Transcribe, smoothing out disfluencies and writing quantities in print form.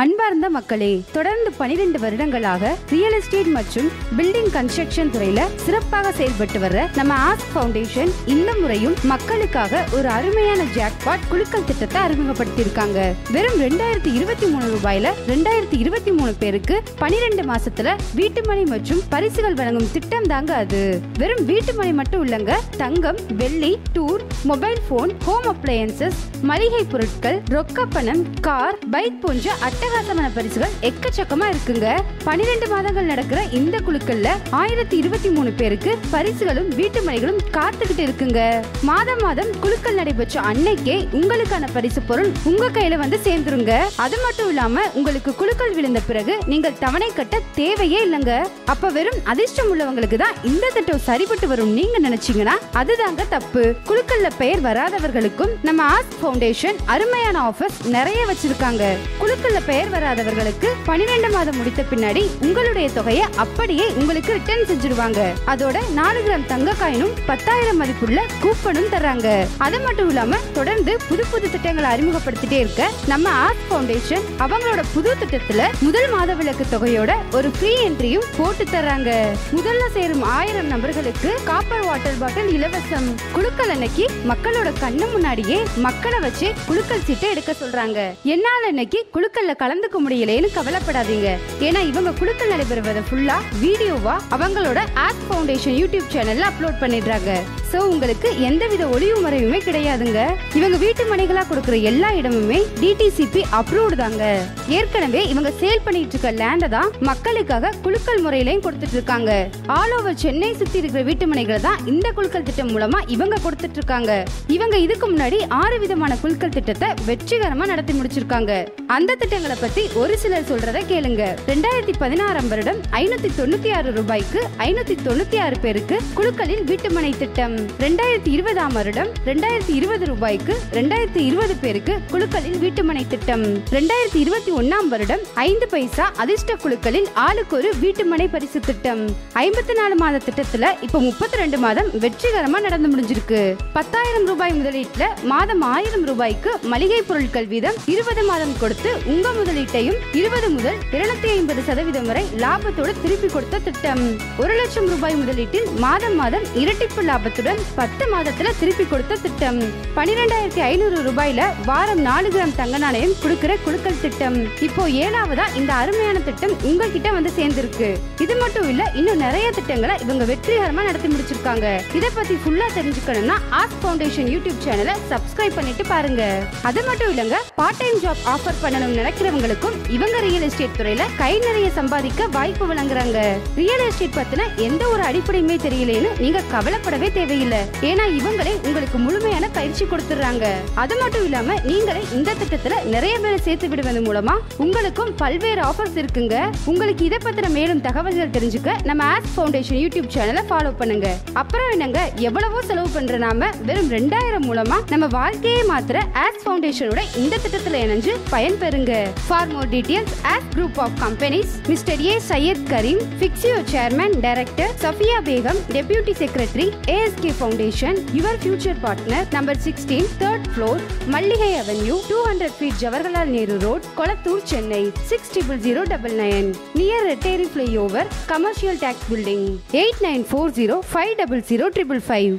அன்பார்ந்த மக்களே, தொடர்ந்து 12 வருடங்களாக ரியல் எஸ்டேட் மற்றும் பில்டிங் கன்ஸ்ட்ரக்ஷன் துறையில சிறப்பாக செயல்பட்டு வர்ற நம்ம ஆஸ்க் ஃபவுண்டேஷன் இந்த முறையும் மக்களுக்காக ஒரு அருமையான ஜாக்பாட் குலுக்கல் திட்டத்தை அறிமுகப்படுத்தி இருக்காங்க. வெறும் 2023 ரூபாயில 2023 பேருக்கு 12 மாசத்துல வீட்டுமனை மற்றும் பரிசுகள் வழங்கும் திட்டம் தாங்க அது. வெறும் வீட்டுமனை மட்டும் இல்லங்க, தங்கம், வெள்ளி, tour, mobile phone, home appliances, மளிகை பொருட்கள், ரொக்க பணம், கார், பைக் போன்ற அட்டகாசமான பரிசுகள் எக்கச்சக்கமா இருக்குங்க. 12 மாதங்கள் நடக்கிற இந்த குழுக்கள்ல 1023 பேருக்கு பரிசுகளும் வீட்டு மனைகளும் காத்துக்கிட்டு இருக்குங்க. மாதம் மாதம் குழுக்கள் நடைபெற்ற அன்னைக்கே உங்களுக்கான பரிசு பொருள் உங்க கையில வந்து சேர்ந்துருங்க. அது மட்டும் இல்லாம உங்களுக்கு குழுக்கள் விழுந்த பிறகு நீங்கள் தவணை கட்ட தேவையே இல்லைங்க. அப்ப வெறும் அதிர்ஷ்டம் உள்ளவங்களுக்கு தான் இந்த திட்டம் சரிபட்டு வரும் நீங்க நினைச்சீங்கன்னா அதுதாங்க தப்பு. குழுக்கள்ல பெயர் வராதவர்களுக்கும் நம்ம ஆஸ்க் ஃபவுண்டேஷன் அருமையான ஆஃபர்ஸ் நிறைய வச்சிருக்காங்க. குழுக்கள்ல பெயர் வராதவர்களுக்கு 12 மாதம் முடித்த பின்னாடி உங்களுடைய தொகையை அப்படியே உங்களுக்கு ரிட்டர்ன் செஞ்சிருவாங்க. அதோட 4 கிராம் தங்க காயினும் 10,000 மதிப்புள்ள கூப்பனும் தர்றாங்க. அது மட்டும் இல்லாம தொடர்ந்து புது புது திட்டங்களை அறிமுகப்படுத்திட்டே இருக்க நம்ம ஆஸ்க் ஃபவுண்டேஷன் அவங்களோட புது திட்டத்துல முதல் மாத விலக்கு தொகையோட ஒரு ஃப்ரீ என்ட்ரியும் போட்டு தர்றாங்க. முதல்ல சேரும் 1000 நபர்களுக்கு காப்பர் வாட்டர் பாட்டில் இலவசம். குழுக்கள் அன்னைக்கு மக்களோட கண்ணு முன்னாடியே மக்களை வச்சு குழுக்கள் சீட்டை எடுக்க சொல்றாங்க. என்னால அன்னைக்கு குழுக்கள்ல கலந்துக்க முடியலன்னு கவலைப்படாதீங்க. ஏன்னா இவங்க குழுக்கள் நடைபெறுவதை ஃபுல்லா வீடியோவா அவங்களோட ஆஸ்க் ஃபவுண்டேஷன் யூடியூப் சேனல்ல அப்லோட் பண்ணிடுறாங்க. சோ உங்களுக்கு எந்தவித ஒளிவு மறைவுமே கிடையாதுங்க. இவங்க வீட்டு மனைகளா கொடுக்கிற எல்லா இடமுமே டிடிசிபி அப்ரூவ்டு தாங்க. ஏற்கனவே இவங்க சேல் பண்ணிட்டு இருக்க லேண்ட தான் மக்களுக்காக குழுக்கள் முறையிலையும் கொடுத்துட்டு இருக்காங்க. ஆல் ஓவர் சென்னை சுத்தி இருக்கிற வீட்டு மனைகளை தான் இந்த குழுக்கள் திட்டம் மூலமா இவங்க கொடுத்துட்டு இருக்காங்க. இவங்க இதுக்கு முன்னாடி 6 விதமான குழுக்கள் திட்டத்தை வெற்றிகரமா நடத்தி முடிச்சிருக்காங்க. அந்த திட்டங்களை பத்தி ஒரு சிலர் சொல்றதை கேளுங்க. 2016 வருடம் 596 ரூபாய்க்கு 596 பேருக்கு குழுக்களில் வீட்டுமனை திட்டம். 2020 வருடம் 2020 ரூபாய்க்கு 2020 பேருக்கு குழுக்களில் வீட்டுமனை திட்டம். 2021 வருடம் 5 பைசா அதிர்ஷ்ட குழுக்களில் ஆளுக்கு ஒரு வீட்டுமனை பரிசு திட்டம். 54 மாத திட்டத்துல இப்ப 32 மாதம் வெற்றிகரமா நடந்து முடிஞ்சிருக்கு. 10,000 ரூபாய் முதலீட்டுல மாதம் 1000 ரூபாய்க்கு மளிகை பொருட்கள் வீதம் 20 மாதம் கொடுத்து உங்க முதலீட்டையும் 20 முதல் 250% வரை லாபத்தோடு திருப்பி கொடுத்த திட்டம். 1 லட்சம் ரூபாய் முதலீட்டில் மாதம் மாதம் இரட்டிப்பு லாபத்துடன் 10 மாதத்துல திருப்பி கொடுத்த திட்டம். 12,500 ரூபாயில வாரம் 4 கிராம் தங்க நாணயம் கொடுக்கிற குழுக்கள் திட்டம். இப்போ 7வதா இந்த அருமையான திட்டம் உங்ககிட்ட வந்து சேர்ந்திருக்கு. இது மட்டும் இல்ல, இன்னும் நிறைய திட்டங்களை இவங்க வெற்றிகரமா நடத்தி முடிச்சிருக்காங்க. இத பத்தி ஃபுல்லா தெரிஞ்சுக்கணும்னா ஆஸ்க் ஃபவுண்டேஷன் யூடியூப் சேனலை சப்ஸ்கிரைப் பண்ணிட்டு பாருங்க. அது மட்டும் இல்லங்க, பார்ட் டைம் ஜாப் ஆஃபர் பண்ணணும்னு நினைக்கிறவங்களுக்கும் இவங்க ரியல் எஸ்டேட் துறையில கை நிறைய சம்பாதிக்க வாய்ப்பு வழங்குறாங்க. ரியல் எஸ்டேட் பத்தின எந்த ஒரு அடிப்படையுமே தெரியலன்னு நீங்க கவலைப்படவே தேவையில்லை. ஏன்னா இவங்களே உங்களுக்கு முழுமையான பயிற்சி கொடுத்துறாங்க. அது மட்டும் இல்லாம நீங்களே இந்த திட்டத்துல நிறைய பேரை சேர்த்து விடுவது மூலமா உங்களுக்கும் பல்வேறு ஆஃபர்ஸ் இருக்குங்க. உங்களுக்கு இதை பத்தின மேலும் தகவல்கள் தெரிஞ்சுக்க நம்ம ஆஸ்க் ஃபவுண்டேஷன் யூடியூப் சேனலை ஃபாலோ பண்ணுங்க. அப்புறம் என்னங்க, எவ்வளவோ செலவு பண்ற நாம வெறும் 2000 மூலமா நம்ம வாழ்க்கையை மாத்திர ஆஸ்க் ஃபவுண்டேஷனோட இந்த திட்டத்துல இணைஞ்சு பயன்பெறுங்க. For more details, ASK group of companies, mister A Syed Kareem, ஃபிக்ஸியோ chairman director, Safia Begum, deputy secretary, ASK Foundation, your future partner, number 16, 3rd floor, Malligai Avenue, 200 feet Jawaharlal Nehru Road, Kolattur, Chennai, 600099, near Retaining Flyover, Commercial Tax Building, 8940 500 555.